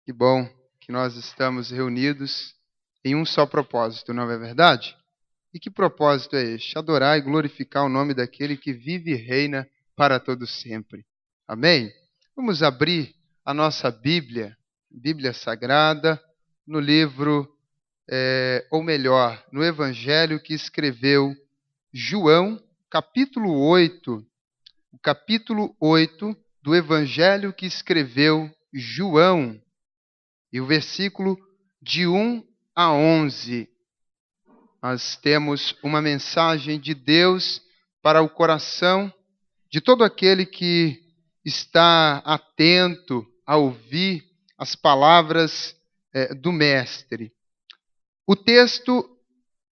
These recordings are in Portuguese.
Que bom que nós estamos reunidos em um só propósito, não é verdade? E que propósito é este? Adorar e glorificar o nome daquele que vive e reina para todo sempre. Amém? Vamos abrir a nossa Bíblia Sagrada, no livro, ou melhor, no Evangelho que escreveu João, capítulo 8. O capítulo 8 do Evangelho que escreveu João. E o versículo de 1 a 11. Nós temos uma mensagem de Deus para o coração de todo aquele que está atento a ouvir as palavras do Mestre. O texto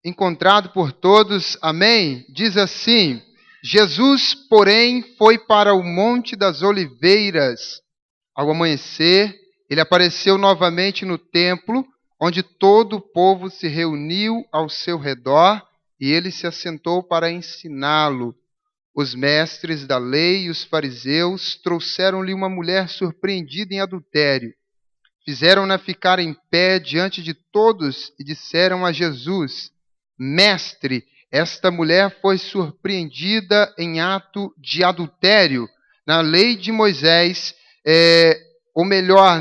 encontrado por todos, amém? Diz assim: Jesus, porém, foi para o Monte das Oliveiras. Ao amanhecer, ele apareceu novamente no templo, onde todo o povo se reuniu ao seu redor, e ele se assentou para ensiná-lo. Os mestres da lei e os fariseus trouxeram-lhe uma mulher surpreendida em adultério. Fizeram-na ficar em pé diante de todos e disseram a Jesus: Mestre, esta mulher foi surpreendida em ato de adultério. Na lei de Moisés,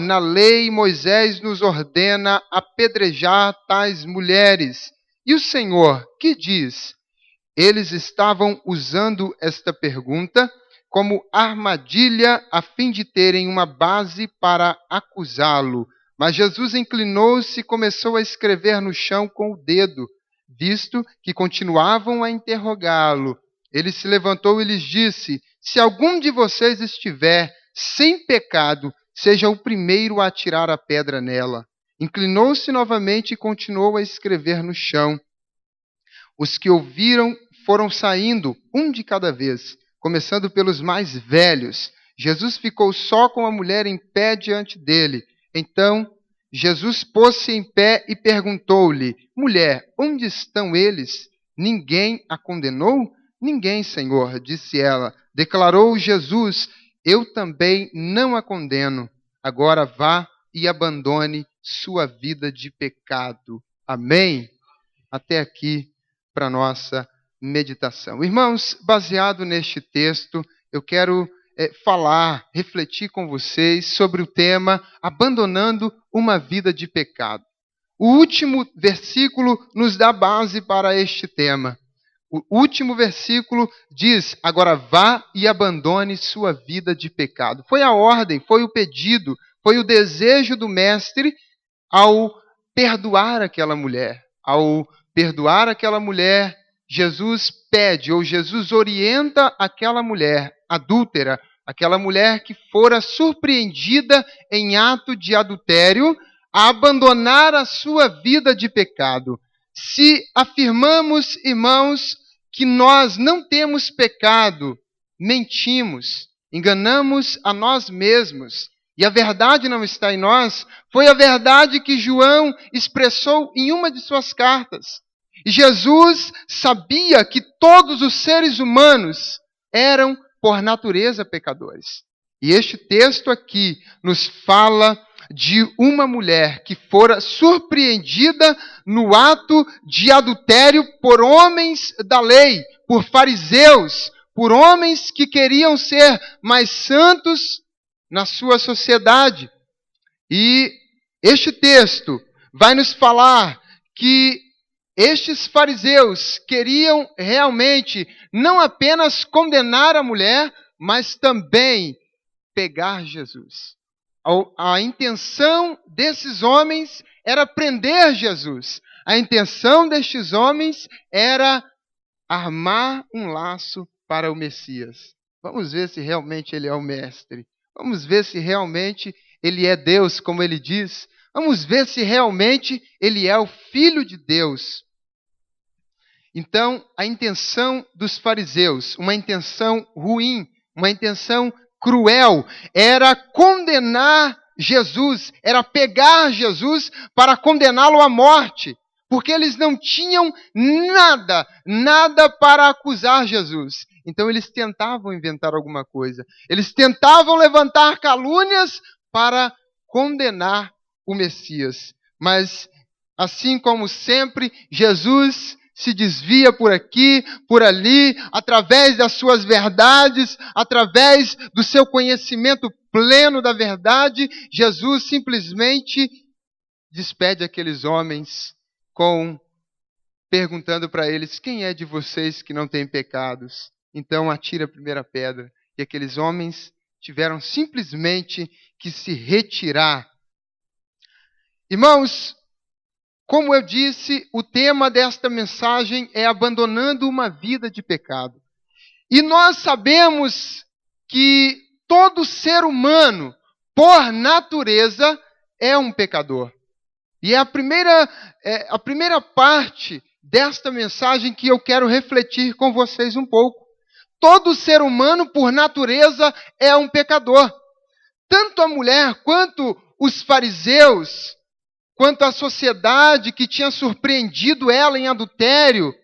na lei Moisés nos ordena apedrejar tais mulheres. E o Senhor, que diz? Eles estavam usando esta pergunta como armadilha a fim de terem uma base para acusá-lo. Mas Jesus inclinou-se e começou a escrever no chão com o dedo, visto que continuavam a interrogá-lo. Ele se levantou e lhes disse: Se algum de vocês estiver sem pecado, seja o primeiro a atirar a pedra nela. Inclinou-se novamente e continuou a escrever no chão. Os que ouviram foram saindo, um de cada vez, começando pelos mais velhos. Jesus ficou só com a mulher em pé diante dele. Então, Jesus pôs-se em pé e perguntou-lhe: Mulher, onde estão eles? Ninguém a condenou? Ninguém, Senhor, disse ela. Declarou Jesus: Eu também não a condeno. Agora vá e abandone sua vida de pecado. Amém? Até aqui para nossa meditação. Irmãos, baseado neste texto, eu quero refletir com vocês sobre o tema abandonando uma vida de pecado. O último versículo nos dá base para este tema. O último versículo diz: agora vá e abandone sua vida de pecado. Foi a ordem, foi o pedido, foi o desejo do Mestre ao perdoar aquela mulher. Ao perdoar aquela mulher, Jesus pede, ou Jesus orienta aquela mulher adúltera, aquela mulher que fora surpreendida em ato de adultério, a abandonar a sua vida de pecado. Se afirmamos, irmãos, que nós não temos pecado, mentimos, enganamos a nós mesmos, e a verdade não está em nós. Foi a verdade que João expressou em uma de suas cartas. E Jesus sabia que todos os seres humanos eram, por natureza, pecadores. E este texto aqui nos fala de uma mulher que fora surpreendida no ato de adultério por homens da lei, por fariseus, por homens que queriam ser mais santos na sua sociedade. E este texto vai nos falar que estes fariseus queriam realmente não apenas condenar a mulher, mas também pegar Jesus. A intenção desses homens era prender Jesus. A intenção destes homens era armar um laço para o Messias. Vamos ver se realmente ele é o Mestre. Vamos ver se realmente ele é Deus, como ele diz. Vamos ver se realmente ele é o Filho de Deus. Então, a intenção dos fariseus, uma intenção ruim, uma intenção cruel, era condenar Jesus, era pegar Jesus para condená-lo à morte, porque eles não tinham nada para acusar Jesus. Então eles tentavam inventar alguma coisa, eles tentavam levantar calúnias para condenar o Messias. Mas, assim como sempre, Jesus se desvia por aqui, por ali, através das suas verdades, através do seu conhecimento pleno da verdade, Jesus simplesmente despede aqueles homens perguntando para eles: quem é de vocês que não tem pecados? Então atira a primeira pedra. E aqueles homens tiveram simplesmente que se retirar. Irmãos, como eu disse, o tema desta mensagem é abandonando uma vida de pecado. E nós sabemos que todo ser humano, por natureza, é um pecador. E é a primeira parte desta mensagem que eu quero refletir com vocês um pouco. Todo ser humano, por natureza, é um pecador. Tanto a mulher quanto os fariseus, quanto a sociedade que tinha surpreendido ela em adultério,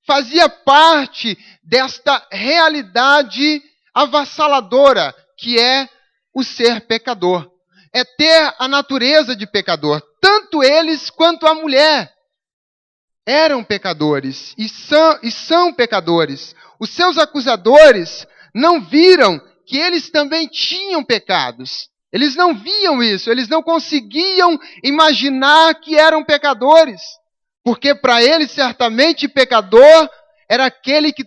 fazia parte desta realidade avassaladora que é o ser pecador. É ter a natureza de pecador. Tanto eles quanto a mulher eram pecadores e são pecadores. Os seus acusadores não viram que eles também tinham pecados. Eles não viam isso, eles não conseguiam imaginar que eram pecadores. Porque para eles, certamente, pecador era aquele que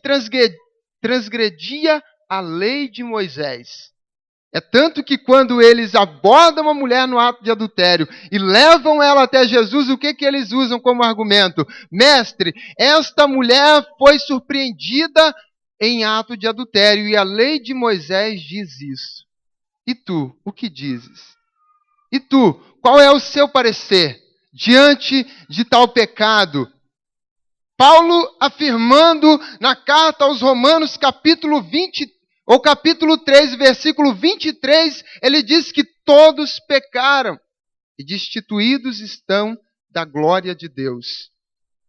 transgredia a lei de Moisés. É tanto que quando eles abordam a mulher no ato de adultério e levam ela até Jesus, o que eles usam como argumento? Mestre, esta mulher foi surpreendida em ato de adultério e a lei de Moisés diz isso. E tu, o que dizes? E tu, qual é o seu parecer diante de tal pecado? Paulo, afirmando na carta aos Romanos, capítulo 3, versículo 23, ele diz que todos pecaram e destituídos estão da glória de Deus.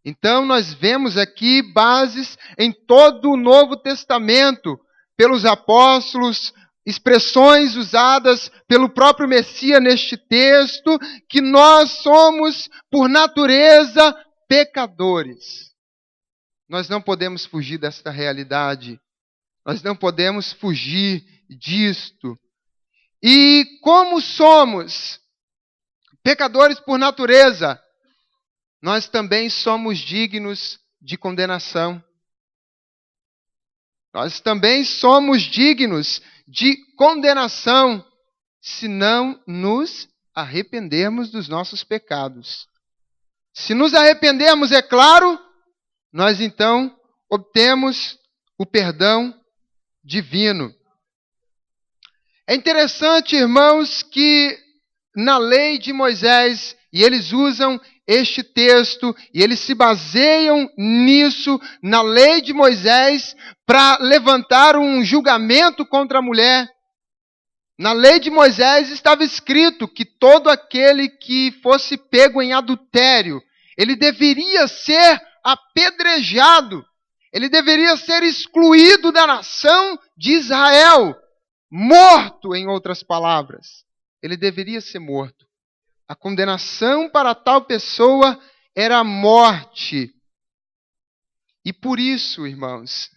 Então nós vemos aqui bases em todo o Novo Testamento, pelos apóstolos, expressões usadas pelo próprio Messias neste texto, que nós somos, por natureza, pecadores. Nós não podemos fugir desta realidade. Nós não podemos fugir disto. E como somos pecadores por natureza, nós também somos dignos de condenação. Nós também somos dignos de condenação se não nos arrependermos dos nossos pecados. Se nos arrependermos, é claro, nós então obtemos o perdão divino. É interessante, irmãos, que na lei de Moisés, e eles usam este texto, e eles se baseiam nisso, na lei de Moisés, para levantar um julgamento contra a mulher. Na lei de Moisés estava escrito que todo aquele que fosse pego em adultério, ele deveria ser apedrejado. Ele deveria ser excluído da nação de Israel. Morto, em outras palavras. Ele deveria ser morto. A condenação para tal pessoa era a morte. E por isso, irmãos,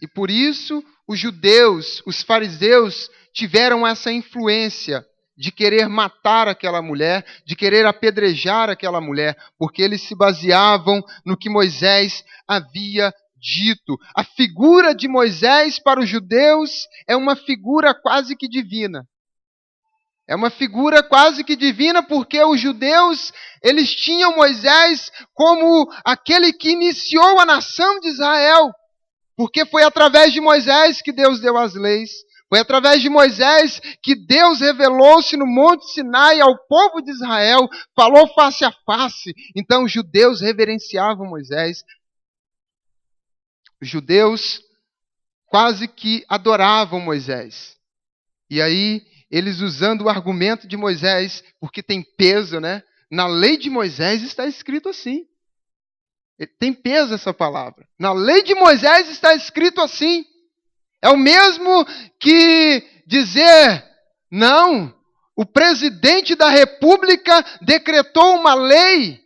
os judeus, os fariseus, tiveram essa influência de querer matar aquela mulher, de querer apedrejar aquela mulher, porque eles se baseavam no que Moisés havia dito. A figura de Moisés para os judeus é uma figura quase que divina. É uma figura quase que divina porque os judeus, eles tinham Moisés como aquele que iniciou a nação de Israel. Porque foi através de Moisés que Deus deu as leis. Foi através de Moisés que Deus revelou-se no Monte Sinai ao povo de Israel, falou face a face. Então os judeus reverenciavam Moisés. Os judeus quase que adoravam Moisés. E aí, eles usando o argumento de Moisés, porque tem peso, né? Na lei de Moisés está escrito assim. Tem peso essa palavra. Na lei de Moisés está escrito assim. É o mesmo que dizer, não, O presidente da República decretou uma lei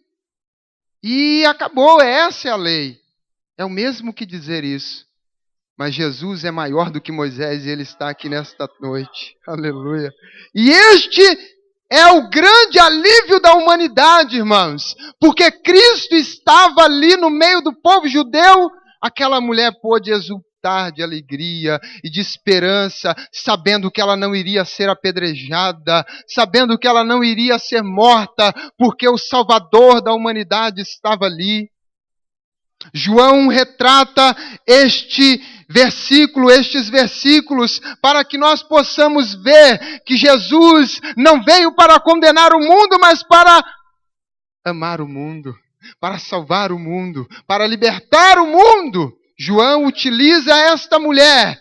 e acabou, essa é a lei. É o mesmo que dizer isso. Mas Jesus é maior do que Moisés e ele está aqui nesta noite. Aleluia. E este é o grande alívio da humanidade, irmãos. Porque Cristo estava ali no meio do povo judeu, aquela mulher pôde exultar de alegria e de esperança, sabendo que ela não iria ser apedrejada, sabendo que ela não iria ser morta, porque o Salvador da humanidade estava ali. João retrata estes versículos, para que nós possamos ver que Jesus não veio para condenar o mundo, mas para amar o mundo, para salvar o mundo, para libertar o mundo. João utiliza esta mulher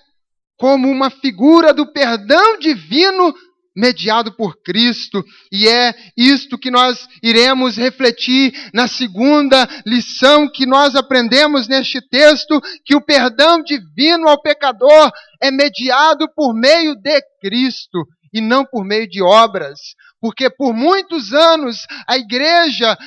como uma figura do perdão divino mediado por Cristo, e é isto que nós iremos refletir na segunda lição que nós aprendemos neste texto, que o perdão divino ao pecador é mediado por meio de Cristo e não por meio de obras, porque por muitos anos a igreja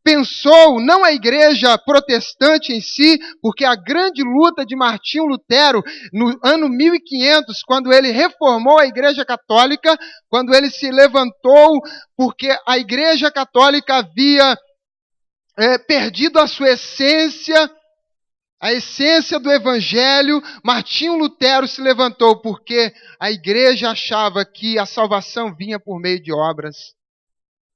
pensou, não a igreja protestante em si, porque a grande luta de Martinho Lutero, no ano 1500, quando ele reformou a igreja católica, quando ele se levantou, porque a igreja católica havia perdido a sua essência, a essência do evangelho, Martinho Lutero se levantou, porque a igreja achava que a salvação vinha por meio de obras.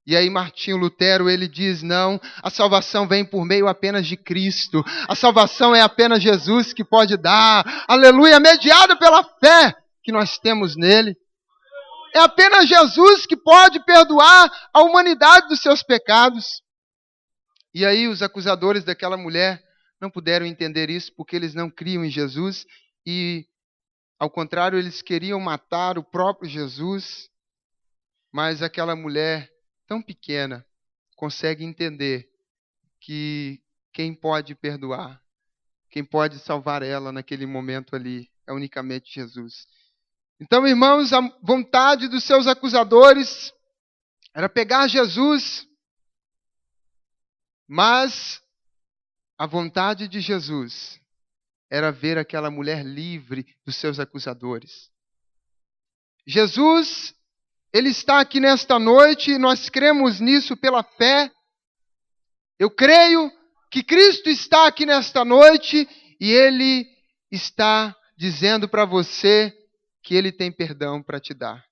E aí Martinho Lutero, ele diz, não, a salvação vem por meio apenas de Cristo. A salvação é apenas Jesus que pode dar. Aleluia, mediado pela fé que nós temos nele. É apenas Jesus que pode perdoar a humanidade dos seus pecados. E aí os acusadores daquela mulher não puderam entender isso porque eles não criam em Jesus. E, ao contrário, eles queriam matar o próprio Jesus. Mas aquela mulher tão pequena, consegue entender que quem pode perdoar, quem pode salvar ela naquele momento ali, é unicamente Jesus. Então, irmãos, a vontade dos seus acusadores era pegar Jesus, mas a vontade de Jesus era ver aquela mulher livre dos seus acusadores. Jesus, ele está aqui nesta noite e nós cremos nisso pela fé. Eu creio que Cristo está aqui nesta noite e Ele está dizendo para você que Ele tem perdão para te dar.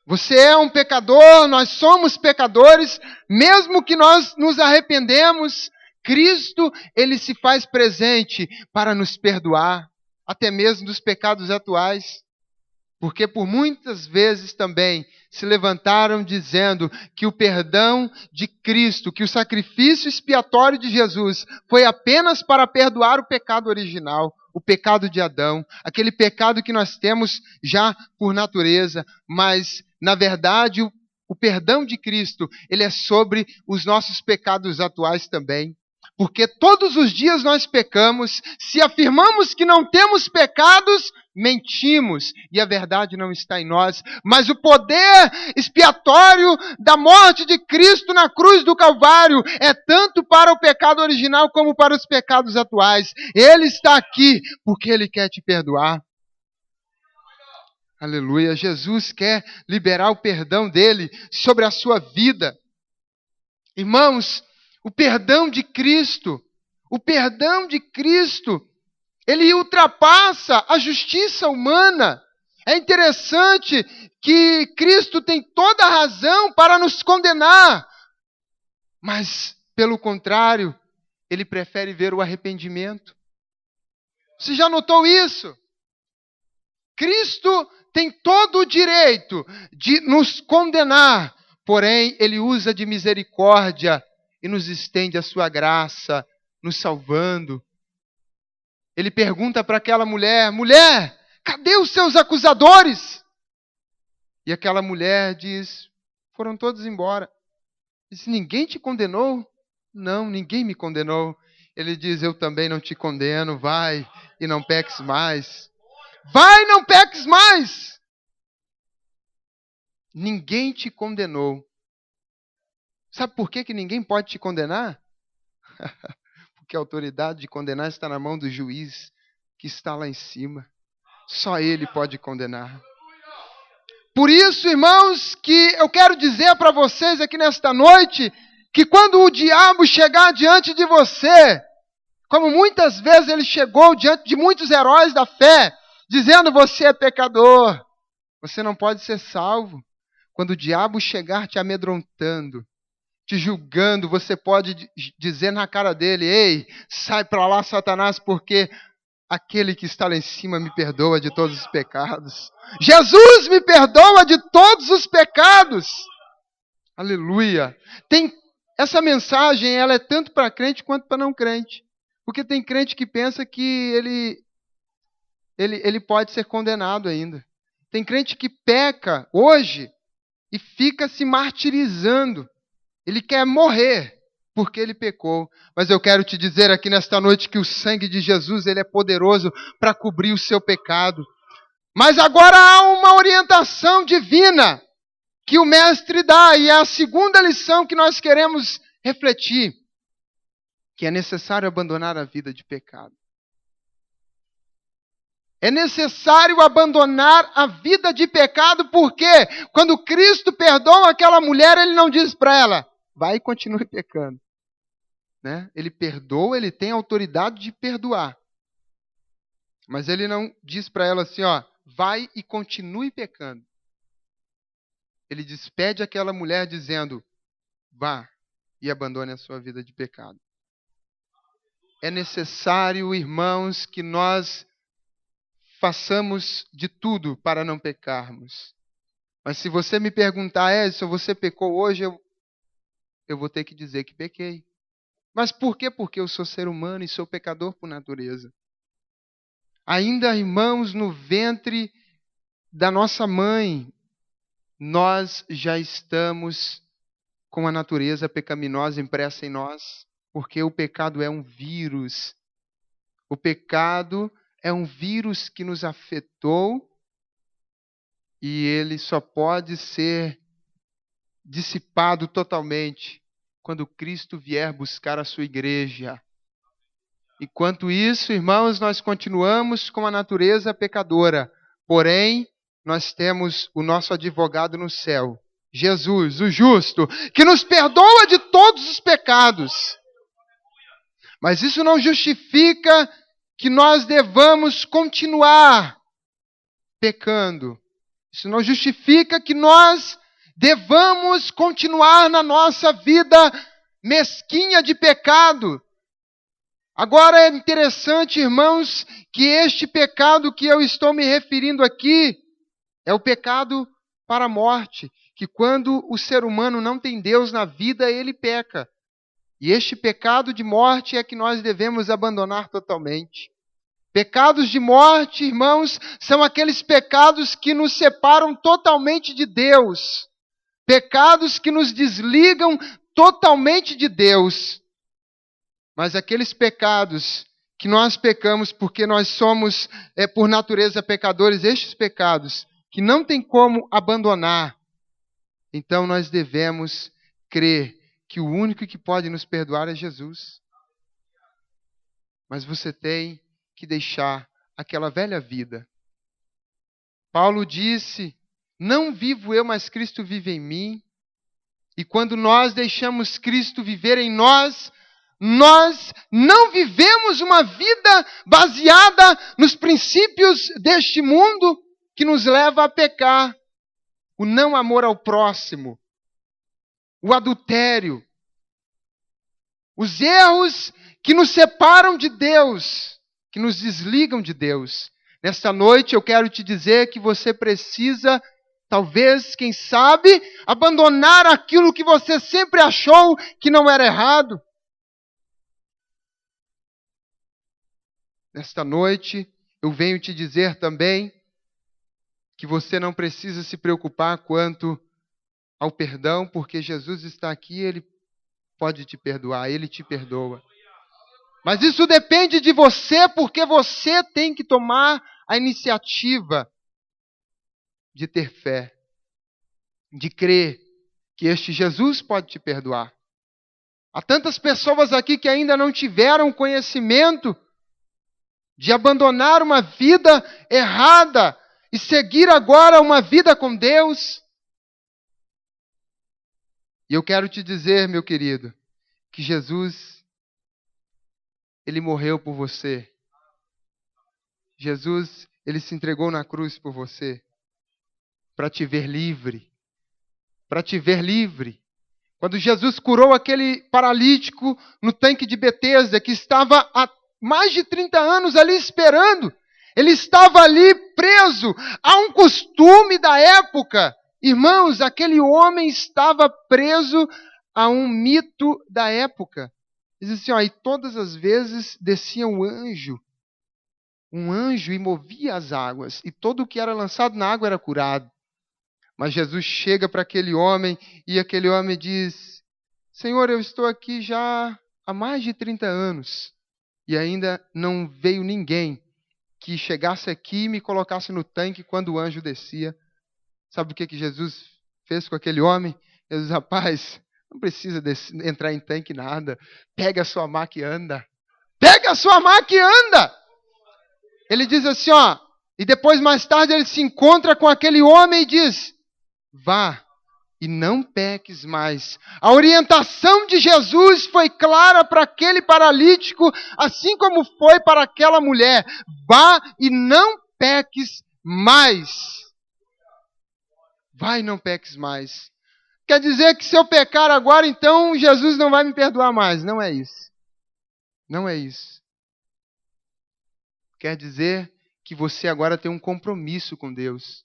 Você é um pecador, nós somos pecadores, mesmo que nós nos arrependemos, Cristo, Ele se faz presente para nos perdoar, até mesmo dos pecados atuais. Porque por muitas vezes também se levantaram dizendo que o perdão de Cristo, que o sacrifício expiatório de Jesus foi apenas para perdoar o pecado original, o pecado de Adão, aquele pecado que nós temos já por natureza, mas na verdade o perdão de Cristo, ele é sobre os nossos pecados atuais também. Porque todos os dias nós pecamos, se afirmamos que não temos pecados, mentimos e a verdade não está em nós. Mas o poder expiatório da morte de Cristo na cruz do Calvário é tanto para o pecado original como para os pecados atuais. Ele está aqui porque Ele quer te perdoar. Aleluia. Jesus quer liberar o perdão dele sobre a sua vida. Irmãos, o perdão de Cristo, ele ultrapassa a justiça humana. É interessante que Cristo tem toda a razão para nos condenar, mas, pelo contrário, ele prefere ver o arrependimento. Você já notou isso? Cristo tem todo o direito de nos condenar, porém, ele usa de misericórdia e nos estende a sua graça, nos salvando. Ele pergunta para aquela mulher, mulher, cadê os seus acusadores? E aquela mulher diz, foram todos embora. Diz, ninguém te condenou? Não, ninguém me condenou. Ele diz, eu também não te condeno, vai e não peques mais. Vai, não peques mais. ninguém te condenou. Sabe por que ninguém pode te condenar? Porque a autoridade de condenar está na mão do juiz que está lá em cima. Só ele pode condenar. Por isso, irmãos, que eu quero dizer para vocês aqui nesta noite, que quando o diabo chegar diante de você, como muitas vezes ele chegou diante de muitos heróis da fé, dizendo: você é pecador, você não pode ser salvo. Quando o diabo chegar te amedrontando, te julgando, você pode dizer na cara dele: ei, sai para lá, Satanás, porque aquele que está lá em cima me perdoa de todos os pecados. Jesus me perdoa de todos os pecados. Aleluia. Essa mensagem, ela é tanto para crente quanto para não crente. Porque tem crente que pensa que ele pode ser condenado ainda. Tem crente que peca hoje e fica se martirizando. Ele quer morrer porque ele pecou. Mas eu quero te dizer aqui nesta noite que o sangue de Jesus, ele é poderoso para cobrir o seu pecado. Mas agora há uma orientação divina que o mestre dá, e é a segunda lição que nós queremos refletir, que é necessário abandonar a vida de pecado. É necessário abandonar a vida de pecado, porque quando Cristo perdoa aquela mulher, ele não diz para ela: vai e continue pecando. Né? Ele perdoa, ele tem autoridade de perdoar. Mas ele não diz para ela assim: ó, vai e continue pecando. Ele despede aquela mulher dizendo: vá e abandone a sua vida de pecado. É necessário, irmãos, que nós façamos de tudo para não pecarmos. Mas se você me perguntar: Edson, você pecou hoje? Eu vou ter que dizer que pequei. Mas por quê? Porque eu sou ser humano e sou pecador por natureza. Ainda, irmãos, no ventre da nossa mãe, nós já estamos com a natureza pecaminosa impressa em nós, porque o pecado é um vírus. O pecado é um vírus que nos afetou e ele só pode ser dissipado totalmente quando Cristo vier buscar a sua igreja. Enquanto isso, irmãos, nós continuamos com a natureza pecadora, porém, nós temos o nosso advogado no céu, Jesus, o justo, que nos perdoa de todos os pecados. Mas isso não justifica que nós devamos continuar pecando. Isso não justifica que nós devamos continuar na nossa vida mesquinha de pecado. Agora é interessante, irmãos, que este pecado que eu estou me referindo aqui é o pecado para a morte, que quando o ser humano não tem Deus na vida, ele peca. E este pecado de morte é que nós devemos abandonar totalmente. Pecados de morte, irmãos, são aqueles pecados que nos separam totalmente de Deus. Pecados que nos desligam totalmente de Deus. Mas aqueles pecados que nós pecamos porque nós somos, por natureza, pecadores, estes pecados que não tem como abandonar, então nós devemos crer que o único que pode nos perdoar é Jesus. Mas você tem que deixar aquela velha vida. Paulo disse: não vivo eu, mas Cristo vive em mim. E quando nós deixamos Cristo viver em nós, nós não vivemos uma vida baseada nos princípios deste mundo que nos leva a pecar. O não amor ao próximo, o adultério, os erros que nos separam de Deus, que nos desligam de Deus. Nesta noite eu quero te dizer que você precisa, talvez, quem sabe, abandonar aquilo que você sempre achou que não era errado. Nesta noite eu venho te dizer também que você não precisa se preocupar quanto ao perdão, porque Jesus está aqui, Ele pode te perdoar, Ele te perdoa. Mas isso depende de você, porque você tem que tomar a iniciativa de ter fé. de crer que este Jesus pode te perdoar. Há tantas pessoas aqui que ainda não tiveram conhecimento de abandonar uma vida errada e seguir agora uma vida com Deus. E eu quero te dizer, meu querido, que Jesus, Ele morreu por você. Jesus, Ele se entregou na cruz por você, para te ver livre. Para te ver livre. Quando Jesus curou aquele paralítico no tanque de Betesda, que estava há mais de 30 anos ali esperando, ele estava ali preso a um costume da época. Irmãos, aquele homem estava preso a um mito da época. Diz assim, ó, e todas as vezes descia um anjo e movia as águas, e todo o que era lançado na água era curado. Mas Jesus chega para aquele homem e aquele homem diz, Senhor, eu estou aqui já há mais de 30 anos e ainda não veio ninguém que chegasse aqui e me colocasse no tanque quando o anjo descia. Sabe o que Jesus fez com aquele homem? Ele diz, rapaz, não precisa entrar em tanque nada. Pega a sua maca e anda. Pega a sua maca e anda! Ele diz assim, ó, e depois mais tarde ele se encontra com aquele homem e diz, vá e não peques mais. A orientação de Jesus foi clara para aquele paralítico, assim como foi para aquela mulher. Vá e não peques mais. Vá e não peques mais. Quer dizer que se eu pecar agora, então Jesus não vai me perdoar mais. Não é isso. Não é isso. Quer dizer que você agora tem um compromisso com Deus.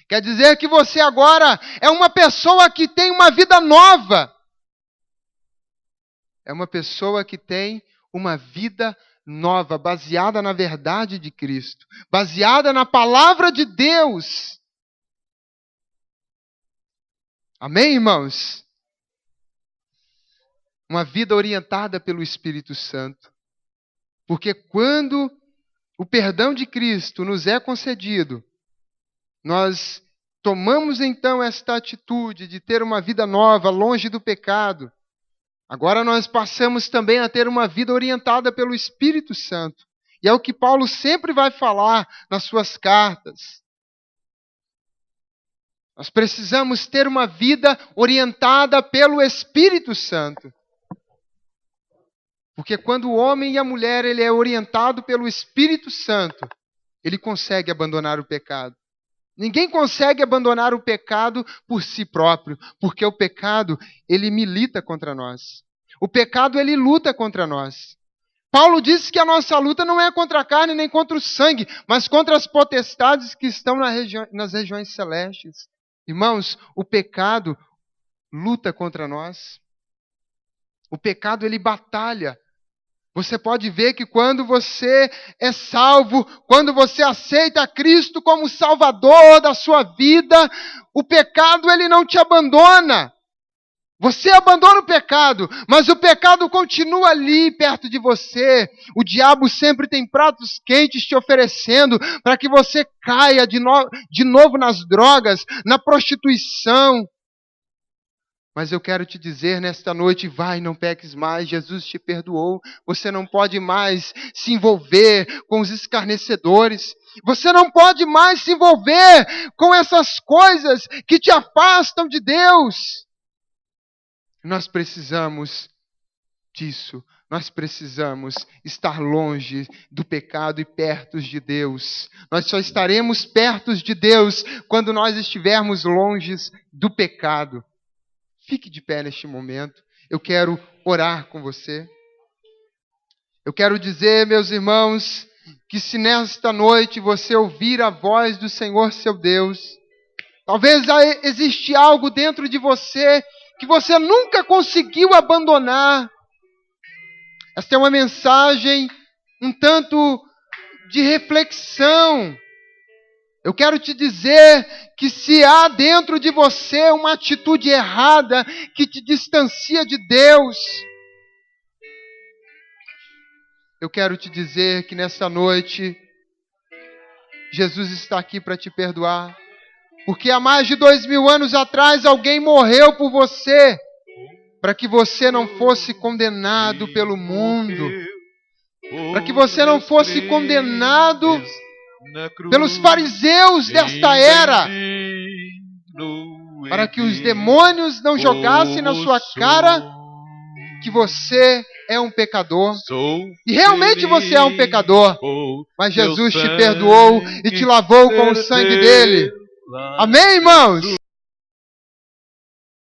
Quer dizer que você agora é uma pessoa que tem uma vida nova. É uma pessoa que tem uma vida nova, baseada na verdade de Cristo, baseada na palavra de Deus. Amém, irmãos? Uma vida orientada pelo Espírito Santo. Porque quando o perdão de Cristo nos é concedido, nós tomamos então esta atitude de ter uma vida nova, longe do pecado. Agora nós passamos também a ter uma vida orientada pelo Espírito Santo. E é o que Paulo sempre vai falar nas suas cartas. Nós precisamos ter uma vida orientada pelo Espírito Santo. Porque quando o homem e a mulher ele é orientado pelo Espírito Santo, ele consegue abandonar o pecado. Ninguém consegue abandonar o pecado por si próprio, porque o pecado, ele milita contra nós. O pecado, ele luta contra nós. Paulo disse que a nossa luta não é contra a carne nem contra o sangue, mas contra as potestades que estão nas regiões celestes. Irmãos, o pecado luta contra nós. O pecado, ele batalha. Você pode ver que quando você é salvo, quando você aceita Cristo como Salvador da sua vida, o pecado ele não te abandona. Você abandona o pecado, mas o pecado continua ali perto de você. O diabo sempre tem pratos quentes te oferecendo para que você caia de novo nas drogas, na prostituição. Mas eu quero te dizer nesta noite, vai, não peques mais, Jesus te perdoou. Você não pode mais se envolver com os escarnecedores. Você não pode mais se envolver com essas coisas que te afastam de Deus. Nós precisamos disso. Nós precisamos estar longe do pecado e perto de Deus. Nós só estaremos perto de Deus quando nós estivermos longe do pecado. Fique de pé neste momento. Eu quero orar com você. Eu quero dizer, meus irmãos, que se nesta noite você ouvir a voz do Senhor seu Deus, talvez existe algo dentro de você que você nunca conseguiu abandonar. Esta é uma mensagem um tanto de reflexão. Eu quero te dizer que se há dentro de você uma atitude errada que te distancia de Deus, eu quero te dizer que nessa noite, Jesus está aqui para te perdoar. Porque há mais de 2000 anos atrás alguém morreu por você, para que você não fosse condenado pelo mundo, para que você não fosse condenado pelos fariseus desta era, para que os demônios não jogassem na sua cara que você é um pecador. E realmente você é um pecador, mas Jesus te perdoou e te lavou com o sangue dele. Amém, irmãos?